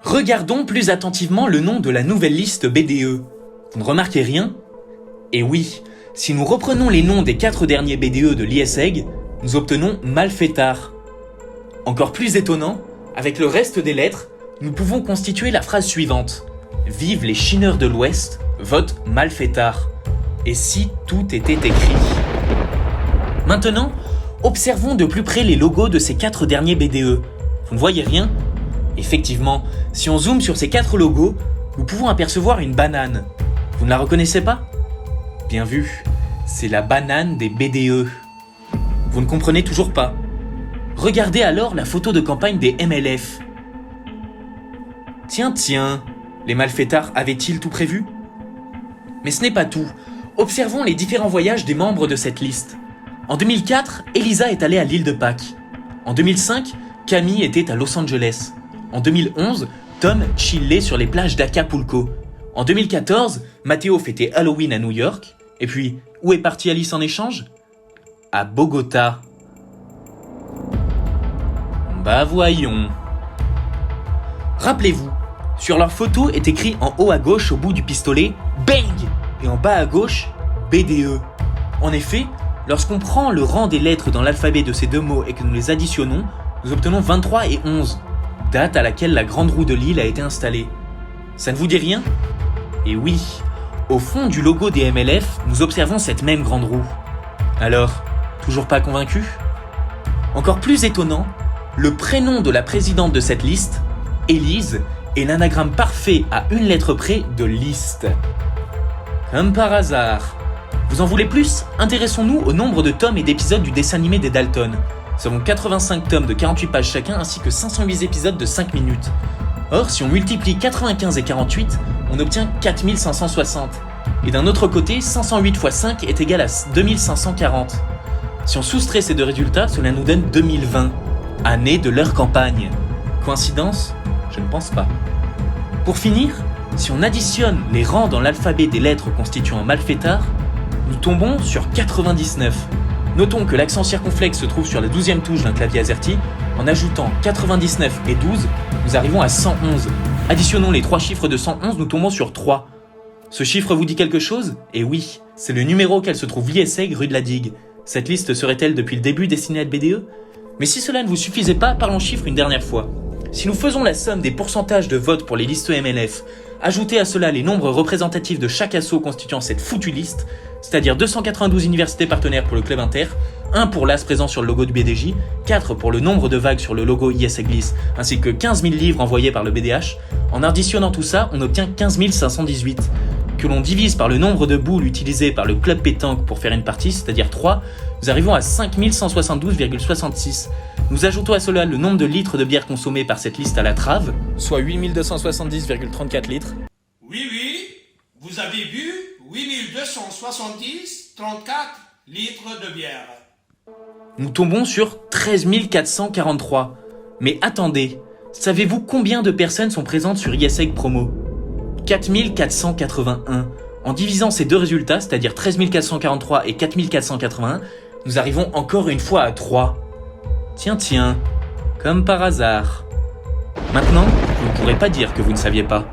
Regardons plus attentivement le nom de la nouvelle liste BDE. Vous ne remarquez rien? Et oui, si nous reprenons les noms des 4 derniers BDE de l'ISEG, nous obtenons Malfaiteur. Encore plus étonnant, avec le reste des lettres, nous pouvons constituer la phrase suivante. Vive les chineurs de l'Ouest, vote Malfaiteur. Et si tout était écrit? Maintenant, observons de plus près les logos de ces 4 derniers BDE. Vous ne voyez rien? Effectivement, si on zoome sur ces 4 logos, nous pouvons apercevoir une banane. Vous ne la reconnaissez pas? Bien vu, c'est la banane des BDE. Vous ne comprenez toujours pas? Regardez alors la photo de campagne des MLF. Tiens, les malfaiteurs avaient-ils tout prévu? Mais ce n'est pas tout. Observons les différents voyages des membres de cette liste. En 2004, Elisa est allée à l'île de Pâques. En 2005, Camille était à Los Angeles. En 2011, Tom chillait sur les plages d'Acapulco. En 2014, Matteo fêtait Halloween à New York. Et puis, où est partie Alice en échange? À Bogota. Bah voyons. Rappelez-vous, sur leur photo est écrit en haut à gauche au bout du pistolet « Bang !» et en bas à gauche « BDE ». En effet, lorsqu'on prend le rang des lettres dans l'alphabet de ces deux mots et que nous les additionnons, nous obtenons 23 et 11, date à laquelle la grande roue de Lille a été installée. Ça ne vous dit rien? Et oui, au fond du logo des MLF, nous observons cette même grande roue. Alors, toujours pas convaincu? Encore plus étonnant, le prénom de la présidente de cette liste, Élise, est l'anagramme parfait à une lettre près de liste. Comme par hasard. Vous en voulez plus? Intéressons-nous au nombre de tomes et d'épisodes du dessin animé des Dalton. Nous avons 85 tomes de 48 pages chacun ainsi que 508 épisodes de 5 minutes. Or, si on multiplie 95 et 48, on obtient 4560. Et d'un autre côté, 508 x 5 est égal à 2540. Si on soustrait ces deux résultats, cela nous donne 2020, année de leur campagne. Coïncidence? Je ne pense pas. Pour finir, si on additionne les rangs dans l'alphabet des lettres constituant un malfaiteur, nous tombons sur 99. Notons que l'accent circonflexe se trouve sur la 12e touche d'un clavier AZERTY. En ajoutant 99 et 12, nous arrivons à 111. Additionnons les 3 chiffres de 111, nous tombons sur 3. Ce chiffre vous dit quelque chose? Eh oui, c'est le numéro auquel se trouve l'ISEG rue de la Digue. Cette liste serait-elle depuis le début destinée à être BDE? Mais si cela ne vous suffisait pas, parlons chiffres une dernière fois. Si nous faisons la somme des pourcentages de votes pour les listes MLF, ajoutez à cela les nombres représentatifs de chaque asso constituant cette foutue liste, c'est-à-dire 292 universités partenaires pour le club inter, 1 pour l'as présent sur le logo du BDJ, 4 pour le nombre de vagues sur le logo ISEG Lys, ainsi que 15 000 livres envoyés par le BDH, en additionnant tout ça, on obtient 15 518. Que l'on divise par le nombre de boules utilisées par le club pétanque pour faire une partie, c'est-à-dire 3, nous arrivons à 5 172,66. Nous ajoutons à cela le nombre de litres de bière consommés par cette liste à la trave, soit 8270,34 litres. Oui, vous avez bu 8270,34 litres de bière. Nous tombons sur 13 443. Mais attendez, savez-vous combien de personnes sont présentes sur ISEG Promo? 4481. En divisant ces deux résultats, c'est-à-dire 13 443 et 4481, nous arrivons encore une fois à 3. Tiens, comme par hasard. Maintenant, vous ne pourrez pas dire que vous ne saviez pas.